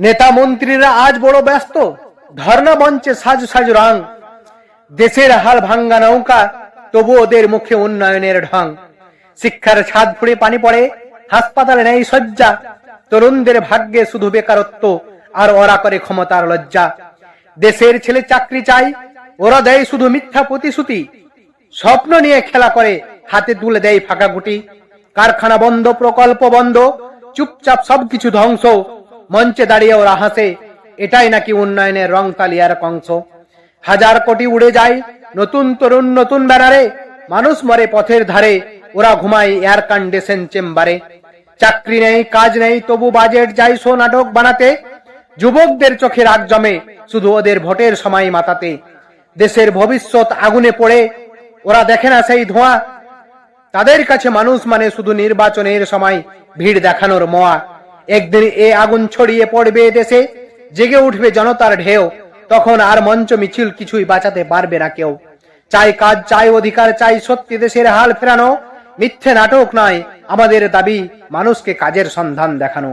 নেতা মন্ত্রীরা আজ বড় ব্যস্ত, ধর্ণা মঞ্চে সাজু সাজু রং। দেশের হাল ভাঙ্গা নৌকা, তবু ওদের মুখে উন্নয়নের ঢং। শিক্ষার ছাদ ফুঁড়ে পানি পড়ে, হাসপাতালে নেই শয্যা। তরুণদের ভাগ্যে শুধু বেকারত্ব, আর ওরা করে ক্ষমতার লজ্জা। দেশের ছেলে চাকরি চাই, ওরা দেয় শুধু মিথ্যা প্রতিশ্রুতি। স্বপ্ন নিয়ে খেলা করে, হাতে তুলে দেয় ফাঁকা গুটি। কারখানা বন্ধ, প্রকল্প বন্ধ, চুপচাপ সবকিছু ধ্বংস। মঞ্চে দাঁড়িয়ে ওরা হাসে, এটাই নাকি উন্নয়নের রং তালিয়ার কংস। হাজার কোটি উড়ে যায় নতুন তরুণ নতুন ব্যানারে, মানুষ মরে পথের ধারে, ওরা ঘুমায় এয়ার কন্ডিশন চেম্বারে। চাকরি নেই, কাজ নেই, তবু বাজেট যাই শো নাটক বানাতে। যুবকদের চোখে রাগ জমে, শুধু ওদের ভোটের সময় মাতাতে। দেশের ভবিষ্যৎ আগুনে পড়ে, ওরা দেখে না সেই ধোঁয়া। তাদের কাছে মানুষ মানে শুধু নির্বাচনের সময় ভিড় দেখানোর মোয়া। একদিন এ আগুন ছড়িয়ে পড়বে দেশে, জেগে উঠবে জনতার ঢেউ। তখন আর মঞ্চ মিছিল কিছুই বাঁচাতে পারবে না কেউ। চাই কাজ, চাই অধিকার, চাই সত্যি দেশের হাল ফেরানো। মিথ্যে নাটক নয় আমাদের দাবি, মানুষকে কাজের সন্ধান দেখানো।